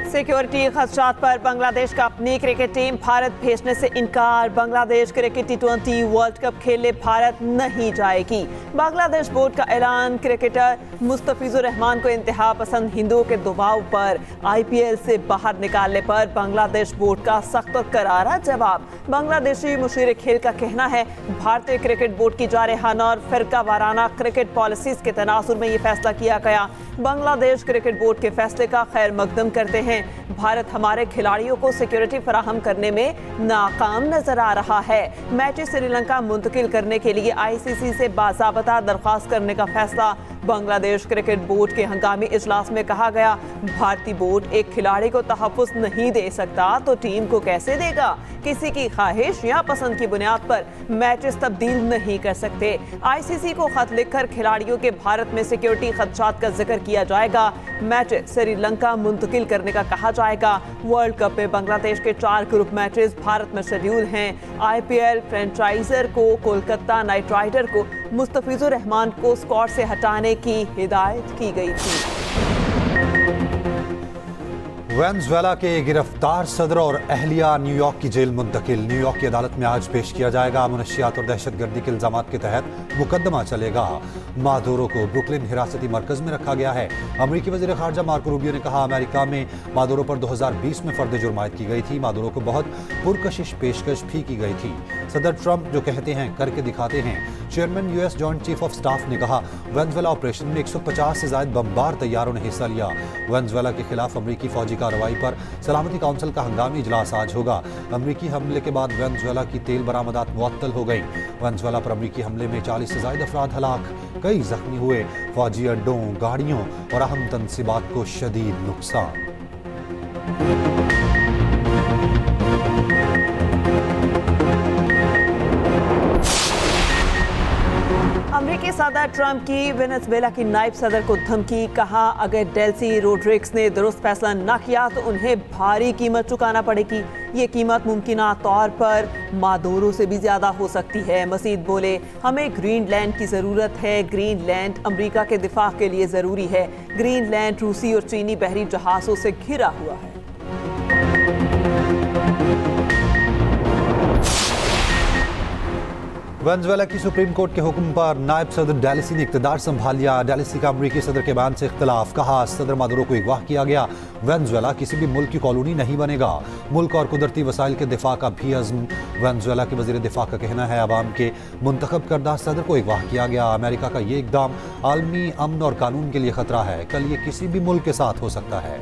Security खदशात पर बांग्लादेश का अपनी क्रिकेट टीम भारत भेजने से इनकार। Bangladesh cricket T20 world cup खेलने भारत नहीं जाएगी। बांग्लादेश बोर्ड का ऐलान। क्रिकेटर मुस्तफिजुर रहमान को इंतहा पसंद हिंदुओं के दबाव पर IPL से बाहर निकालने पर बांग्लादेश बोर्ड का सख्त और करारा जवाब। बांग्लादेशी मुशीर खेल का कहना है भारतीय क्रिकेट बोर्ड की जारहाना और फिरका वाराना क्रिकेट पॉलिसीज के तनासुर में ये फैसला किया गया। बांग्लादेश क्रिकेट बोर्ड के फैसले का खैर मकदम करते हैं। भारत हमारे खिलाड़ियों को सिक्योरिटी फराहम करने में नाकाम नजर आ रहा है। मैच श्रीलंका मुंतकिल करने के लिए ICC से बाज़ाबता दरख्वास्त करने का फैसला। बांग्लादेश क्रिकेट बोर्ड के हंगामी इजलास में कहा गया भारतीय बोर्ड एक खिलाड़ी को तहफ़्फ़ुज़ नहीं दे सकता तो टीम को कैसे देगा। किसी की ख्वाहिश या पसंद की बुनियाद पर मैचेस तब्दील नहीं कर सकते। ICC को खत लिखकर खिलाड़ियों के भारत में सिक्योरिटी खदशात का जिक्र किया जाएगा। मैच श्रीलंका मुंतकिल करने का कहा जाएगा। वर्ल्ड कप में बांग्लादेश के 4 ग्रुप मैचेस भारत में शेड्यूल हैं। IPL फ्रेंचाइजर को कोलकाता नाइट राइडर को मुस्तफिजुर रहमान को स्क्वाड से हटाने की हिदायत की गई थी। वेनेजुएला के गिरफ्तार सदर और अहलिया न्यूयॉर्क की जेल मुंतकिल। न्यूयॉर्क की अदालत में आज पेश किया जाएगा। मुनशियात और दहशतगर्दी के इल्जाम के तहत मुकदमा चलेगा। मादुरो को ब्रुकलिन हिरासती मरकज में रखा गया है। अमरीकी वजीर खारजा मार्को रूबियो ने कहा अमेरिका में मादुरो पर 2020 में फर्द जुर्म आयद की गई थी। मादुरो को बहुत पुरकशिश पेशकश भी की गई थी। सदर ट्रंप जो कहते हैं करके दिखाते हैं। Chairman US joint chief of staff ने कहा वेनेजुएला ऑपरेशन में 150 से ज्यादा बमबार तैयारों ने हिस्सा लिया। वेनेजुएला के खिलाफ अमरीकी फौजी कार्रवाई पर सलामती काउंसिल का हंगामी इजलास आज होगा। अमरीकी हमले के बाद वेनेजुएला की तेल बरामदात मुअत्तल हो गई। वेनेजुएला पर अमरीकी हमले में 40 से ज्यादा अफराद हलाक, कई जख्मी हुए। फौजी अड्डों, गाड़ियों और अहम तनसीबात को शदीद नुकसान। अमेरिकी सदर ट्रंप की वेनेजुएला की नायब सदर को धमकी। कहा अगर डेल्सी रोड्रिग्स ने दुरुस्त फैसला न किया तो उन्हें भारी कीमत चुकाना पड़ेगी। ये कीमत मुमकिना तौर पर मादुरो से भी ज्यादा हो सकती है। मजीद बोले हमें ग्रीनलैंड की ज़रूरत है। ग्रीनलैंड अमेरिका के दिफा के लिए ज़रूरी है। ग्रीनलैंड रूसी और चीनी बहरी जहाज़ों से घिरा हुआ है। वेनेजुएला की सुप्रीम कोर्ट के हुक्म पर नायब सदर डेल्सी ने इख्तिदार संभाल लिया। डेल्सी का अमरीकी सदर के बयान से इख्तिलाफ। कहा सदर मादुरो को अगवा किया गया। वेनेजुएला किसी भी मुल्क की कॉलोनी नहीं बनेगा। मुल्क और कुदरती वसाइल के दिफा का भी अज़्म। वेनेजुएला के वजीर दिफा का कहना है अवाम के मुंतखब करदा सदर को अगवा किया गया। अमेरिका का ये इकदाम आलमी अमन और कानून के लिए खतरा है। कल ये किसी भी मुल्क के साथ हो सकता है।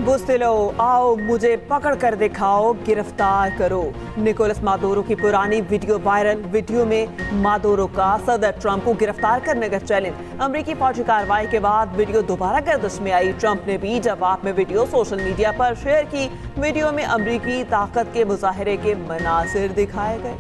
बुस्तिलो आओ मुझे पकड़ कर दिखाओ, गिरफ्तार करो। निकोलस मादुरो की पुरानी वीडियो वायरल। वीडियो में मादुरो का सदर ट्रंप को गिरफ्तार करने का चैलेंज। अमेरिकी फौजी कार्रवाई के बाद वीडियो दोबारा गर्दिश में आई। ट्रंप ने भी जवाब में वीडियो सोशल मीडिया पर शेयर की। वीडियो में अमेरिकी ताकत के मुजाहरे के मनासिर दिखाए गए।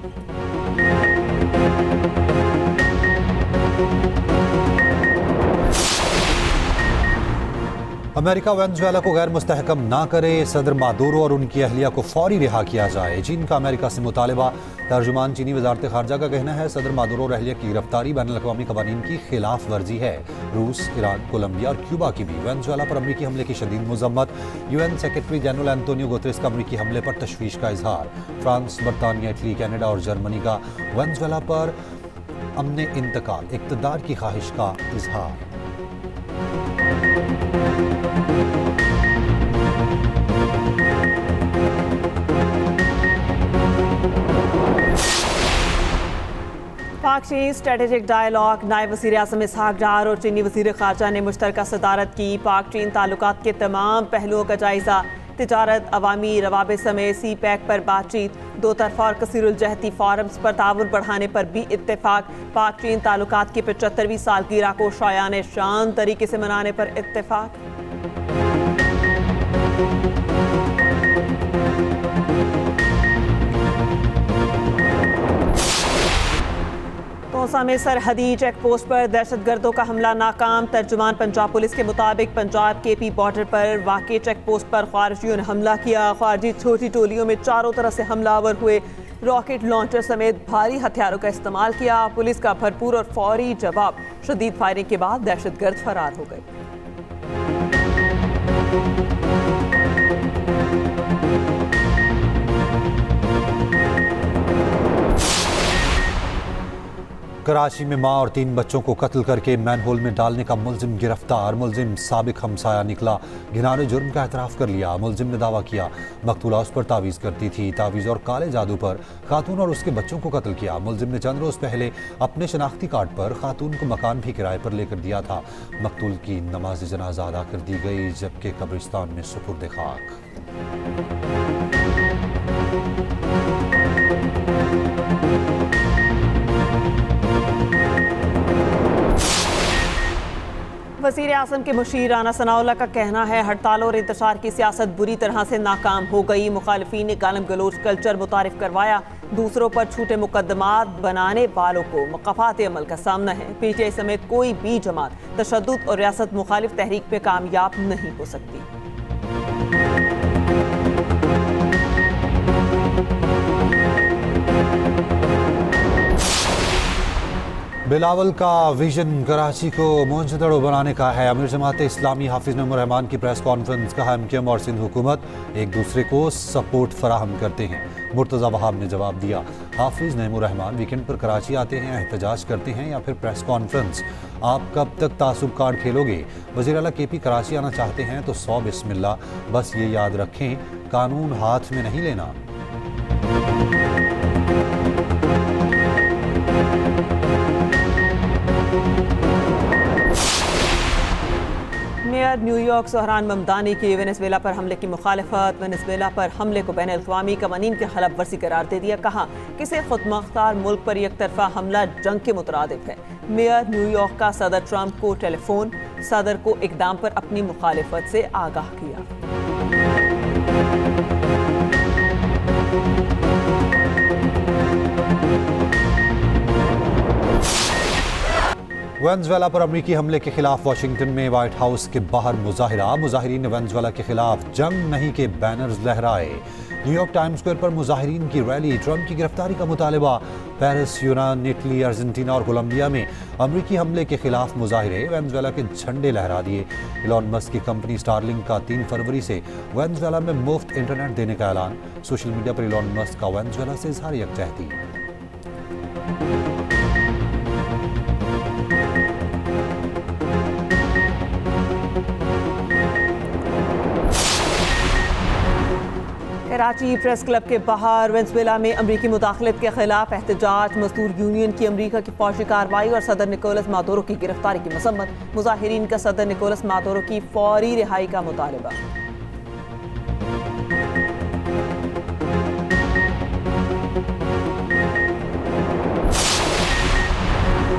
अमेरिका वेनेजुएला को गैर मुस्तहकम ना करे। सदर मादुरो और उनकी अहलिया को फौरी रिहा किया जाए। चीन का अमेरिका से मुतालबा। तर्जुमान चीनी वजारत खारजा का कहना है सदर मादुरो और अहलिया की गिरफ्तारी बैनुल अक़वामी क़वानीन की खिलाफ वर्जी है। रूस, ईरान, कोलंबिया और क्यूबा की भी वेनेजुएला पर अमरीकी हमले की शदीद मज़म्मत। UN secretary general Antonio Guterres का अमरीकी हमले पर तशवीश का इजहार। फ्रांस, बरतानिया, इटली, कनाडा और जर्मनी का वेनेजुएला पर अमन इंतकाल, इक़्तिदार की ख्वाहिश का इजहार। पाक चीन स्ट्रेटेजिक डायलॉग। नायब वज़ीर आज़म इसहाक डार और चीनी वज़ीर ख़ारजा ने मुश्तरका सदारत की। पाक चीन ताल्लुकात के तमाम पहलुओं का जायज़ा। तिजारत, अवामी रवाबे समेत CPEC पर बातचीत। दो तरफा और कसीरुल जहती फोरम्स पर ताउन बढ़ाने पर भी इत्तेफाक। पाक चीन ताल्लुकात की 75वीं सालगिरह को शायान शान तरीके से मनाने पर इत्तेफाक। पुलवामा में सरहदी चेक पोस्ट पर दहशतगर्दों का हमला नाकाम। तर्जुमान पंजाब पुलिस के मुताबिक पंजाब केपी बॉर्डर पर वाक़ई चेक पोस्ट पर ख्वारिजियों ने हमला किया। ख्वारिजी छोटी टोलियों में चारों तरफ से हमलावर हुए। रॉकेट लॉन्चर समेत भारी हथियारों का इस्तेमाल किया। पुलिस का भरपूर और फौरी जवाब। शदीद फायरिंग के बाद दहशतगर्द फरार हो गए। कराची में मां और 3 बच्चों को कत्ल करके मैनहोल में डालने का मुलजिम गिरफ्तार। मुलजिम साबिक हमसाया निकला, घिनौने जुर्म का एतराफ़ कर लिया। मुलजिम ने दावा किया मकतूला उस पर तावीज़ करती थी। तावीज़ और काले जादू पर खातून और उसके बच्चों को कत्ल किया। मुलजिम ने चंद रोज़ पहले अपने शनाख्ती कार्ड पर खातून को मकान भी किराए पर लेकर दिया था। मकतूल की नमाज जनाजा अदा कर दी गई, जबकि कब्रिस्तान में सुपुर्द खाक। वज़ीर आज़म के मुशीर राना सनाउल्लाह का कहना है हड़ताल और इंतशार की सियासत बुरी तरह से नाकाम हो गई। मुखालिफिन ने गालम गलोच कल्चर मुतारिफ करवाया। दूसरों पर छूटे मुकदमात बनाने वालों को मकफात अमल का सामना है। PTI समेत कोई भी जमात तशद्दुद और रियासत मुखालिफ तहरीक में कामयाब नहीं हो सकती। बिलावल का विजन कराची को मोहनजोदड़ो बनाने का है। अमीर जमात इस्लामी हाफिज नईमुर रहमान की प्रेस कॉन्फ्रेंस का MKM और सिंध हुकूमत एक दूसरे को सपोर्ट फराहम करते हैं। मुर्तज़ा वहाब ने जवाब दिया हाफिज नईमुर रहमान वीकेंड पर कराची आते हैं, एहतजाज करते हैं या फिर प्रेस कॉन्फ्रेंस। आप कब तक तासुब कार्ड खेलोगे? वज़ीर आला KP कराची आना चाहते हैं तो 100 बिस्मिल्लाह। बस ये याद रखें कानून हाथ में नहीं लेना। मेयर न्यूयॉर्क सोहरान ममदानी की वेनेजुएला पर हमले की मुखालिफत। वेनेजुएला पर हमले को बैन अल-अक़वामी कवानीन की खिलाफ वर्जी करार दे दिया। कहा किसी खुदमुख्तार मुल्क पर एक तरफा हमला जंग के मुतरादिफ है। मेयर न्यूयॉर्क का सदर ट्रंप को टेलीफोन, सदर को इक़दाम पर अपनी मुखालिफत से आगाह किया। वेनेजुएला पर अमरीकी हमले के खिलाफ वाशिंगटन में व्हाइट हाउस के बाहर मुजाहिरा। मुजाहिरीन ने वेनेजुएला के खिलाफ जंग नहीं के बैनर्स लहराए। न्यूयॉर्क टाइम्स स्क्वायर पर मुजाहिरीन की रैली। ट्रंप की गिरफ्तारी का मुतालबा। पेरिस, यूनान, इटली, अर्जेंटीना और कोलंबिया में अमरीकी हमले के खिलाफ मुजाहिरे। वेनेजुएला के झंडे लहरा दिए। इलॉन मस्क की कंपनी स्टारलिंक का 3 फरवरी से वेनेजुएला में मुफ्त इंटरनेट देने का ऐलान। सोशल मीडिया पर इलॉन मस्क का वेनेजुएला से इजहार यकजहती। कराची प्रेस क्लब के बाहर वेनेजुएला में अमरीकी मुदाखलत के खिलाफ एहतजाज। मजदूर यूनियन की अमरीका की फौजी कार्रवाई और सदर निकोलस मादुरो की गिरफ्तारी की मसम्मत। मुजाहिरीन का सदर निकोलस मादुरो की फौरी रिहाई का मुतालबा।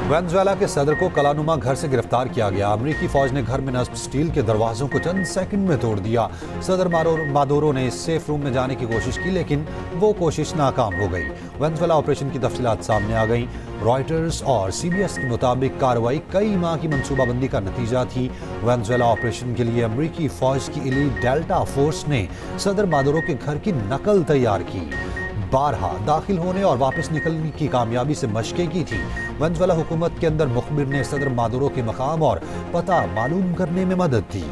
वेनेजुएला के सदर को कलानुमा घर से गिरफ्तार किया गया। अमरीकी फौज ने घर में नस्ब स्टील के दरवाजों को चंद सेकंड में तोड़ दिया। सदर मादुरो ने सेफ रूम में जाने की कोशिश की, लेकिन वो कोशिश नाकाम हो गई। वेनेजुएला ऑपरेशन की तफसीलात सामने आ गई। रॉयटर्स और CBS के मुताबिक कार्रवाई कई माह की मनसूबाबंदी का नतीजा थी। वेनेजुएला ऑपरेशन के लिए अमरीकी फौज की इलीट डेल्टा फोर्स ने सदर मादुरो के घर की नकल तैयार की। बारहा दाखिल होने और वापस निकलने की कामयाबी से मशक़ें की थी। वेनेजुएला हुकूमत के अंदर मुखबिर ने सदर मादुरो के मकाम और पता मालूम करने में मदद दी।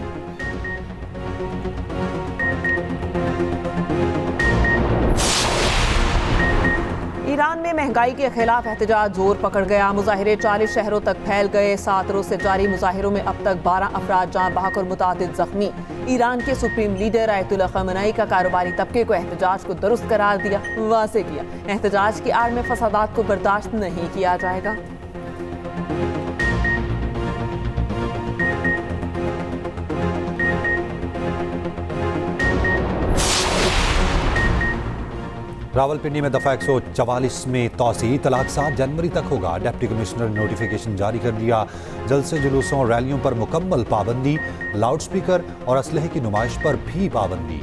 ईरान में महंगाई के खिलाफ एहतजाज जोर पकड़ गया। मुजाहिरे 40 शहरों तक फैल गए। 7 रोज से जारी मुजाहिरों में अब तक 12 अफराद जान बहक और मुतादिद जख्मी। ईरान के सुप्रीम लीडर आयतुल्ला खमेनी का कारोबारी तबके को एहतजाज को दुरुस्त करार दिया, वाज़ेह किया एहतजाज की आड़ में फसादात को बर्दाश्त नहीं किया जाएगा। रावलपिंडी में दफा 144 में तौसी। तलाक 7 जनवरी तक होगा। डिप्टी कमिश्नर ने नोटिफिकेशन जारी कर दिया। जलसे जुलूसों और रैलियों पर मुकम्मल पाबंदी। लाउड स्पीकर और असलहे की नुमाइश पर भी पाबंदी।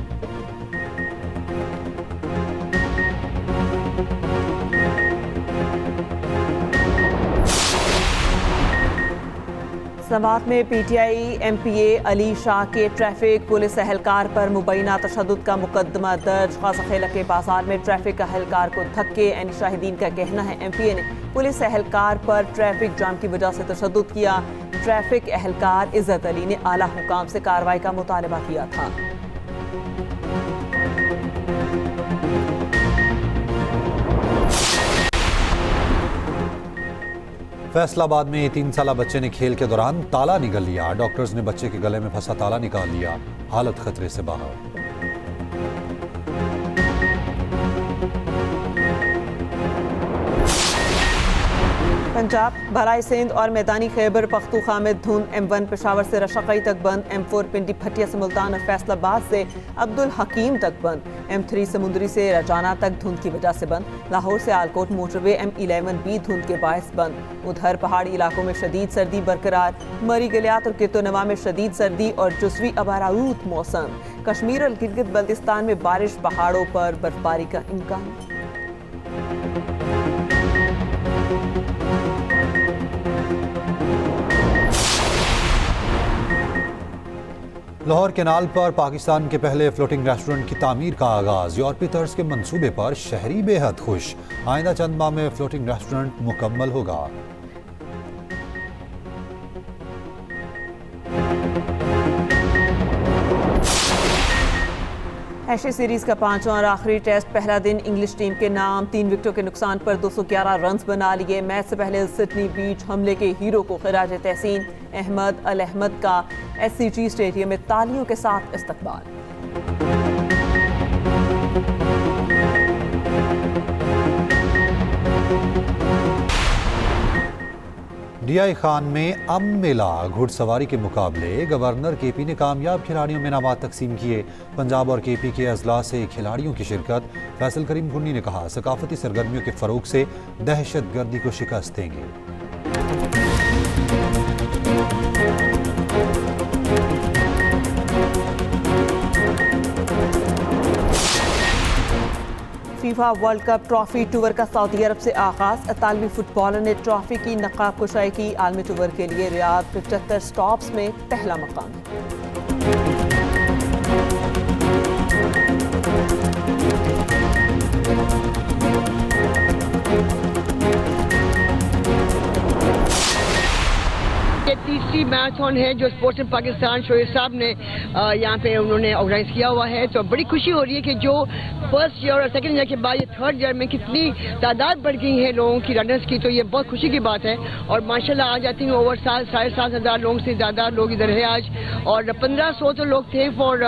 फैसलाबाद में पीटीआई एमपीए अली शाह के ट्रैफिक पुलिस एहलकार पर मुबैना तशद्दुद का मुकदमा दर्ज। खासाखेला के बाजार में ट्रैफिक एहलकार को धक्के। एनी शाहिदीन का कहना है एमपीए ने पुलिस एहलकार पर ट्रैफिक जाम की वजह से तशद्दुद किया। ट्रैफिक एहलकार इज्जत अली ने आला हुकाम से कार्रवाई का मुतालबा किया था। फैसलाबाद में 3 साला बच्चे ने खेल के दौरान ताला निगल लिया। डॉक्टर्स ने बच्चे के गले में फंसा ताला निकाल लिया। हालत खतरे से बाहर। पंजाब, भलाई सिंध और मैदानी खैबर पख्तूनख्वा में धुंध। M1 पेशावर से रशकई तक बंद। M4 पिंडी भटिया से मुल्तान और फैसलाबाद से अब्दुल हकीम तक बंद। M3 समुंदरी से रजाना तक धुंध की वजह से बंद। लाहौर से आलकोट मोटरवे M11 भी धुंध के बायस बंद। उधर पहाड़ी इलाकों में शदीद सर्दी बरकरार। मरी गलियात और कितोनवा में शदीद सर्दी और जुज़वी अबारारूत मौसम। कश्मीर और गिलगित बल्तिस्तान में बारिश, पहाड़ों पर बर्फबारी का इम्कान। लाहौर केनाल पर पाकिस्तान के पहले फ्लोटिंग रेस्टोरेंट की तामीर का आगाज। यूरोपीय तर्ज के मंसूबे पर शहरी बेहद खुश। आइंदा चंद माह में फ्लोटिंग रेस्टोरेंट मुकम्मल होगा। एशेज सीरीज का 5वां और आखिरी टेस्ट पहला दिन इंग्लिश टीम के नाम। 3 विकेटों के नुकसान पर 211 रन्स बना लिए। मैच से पहले सिडनी बीच हमले के हीरो को खिराज तहसीन। अहमद अल अहमद का SCG स्टेडियम में तालियों के साथ इस्तकबाल। DI खान में मेला घुड़सवारी के मुकाबले। गवर्नर KP ने कामयाब खिलाड़ियों में इनामात तकसीम किए। पंजाब और KP के अजला से खिलाड़ियों की शिरकत। फैसल करीम कुन्नी ने कहा सकाफती सरगर्मियों के फरोग से दहशत गर्दी को शिकस्त देंगे। FIFA world cup trophy tour का सऊदी अरब से आगाज। इतालवी फुटबॉलर ने ट्रॉफी की नकाब कुशाई की। आलमी टूर के लिए रियाद 75 स्टॉप्स में पहला मकाम। ये तीसरी मैराथन है जो स्पोर्ट्स इन पाकिस्तान शोएब साहब ने यहाँ पे उन्होंने ऑर्गेनाइज किया हुआ है। तो बड़ी खुशी हो रही है कि जो फर्स्ट ईयर और सेकंड ईयर के बाद ये थर्ड ईयर में कितनी तादाद बढ़ गई है लोगों की, रनर्स की। तो ये बहुत खुशी की बात है। और माशाल्लाह आज आई थिंक ओवर 7,500 लोगों से ज़्यादा लोग इधर है आज। और 1500 तो लोग थे for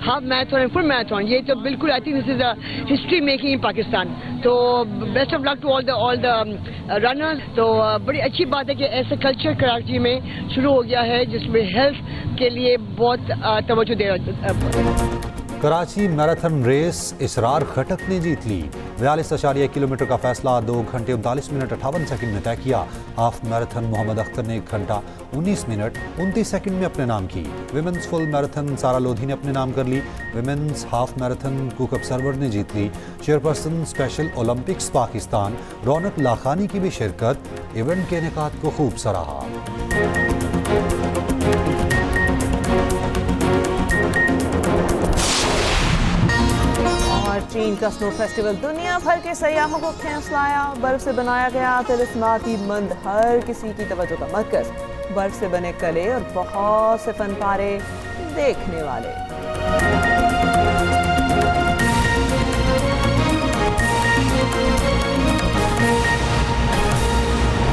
half marathon and full marathon. ये तो बिल्कुल I think this is a history making in Pakistan. तो best of luck to all the runners. तो बड़ी अच्छी बात है कि ऐसा कल्चर कराची में शुरू हो गया है जिसमें हेल्थ के लिए बहुत तवज्जो दे रहा है। कराची मैराथन रेस इसरार खटक ने जीत ली। 42.1 किलोमीटर का फैसला 2 घंटे 39 मिनट 58 सेकंड में तय किया। हाफ मैराथन मोहम्मद अख्तर ने 1 घंटा 19 मिनट 29 सेकंड में अपने नाम की। विमेंस फुल मैराथन सारा लोधी ने अपने नाम कर ली। विमेंस हाफ मैराथन कुकअप सरवर ने जीत ली। Chairperson Special Olympics Pakistan Raunaq Lakhani की भी शिरकत। इवेंट के इनेकाद को खूब सराहा। चीन का स्नो फेस्टिवल दुनिया भर के सयाहों को खींच लाया। बर्फ से बनाया गया तिलिस्माती मंद हर किसी की तवज्जो का मरकज। बर्फ से बने कले और बहुत से फनपारे देखने वाले।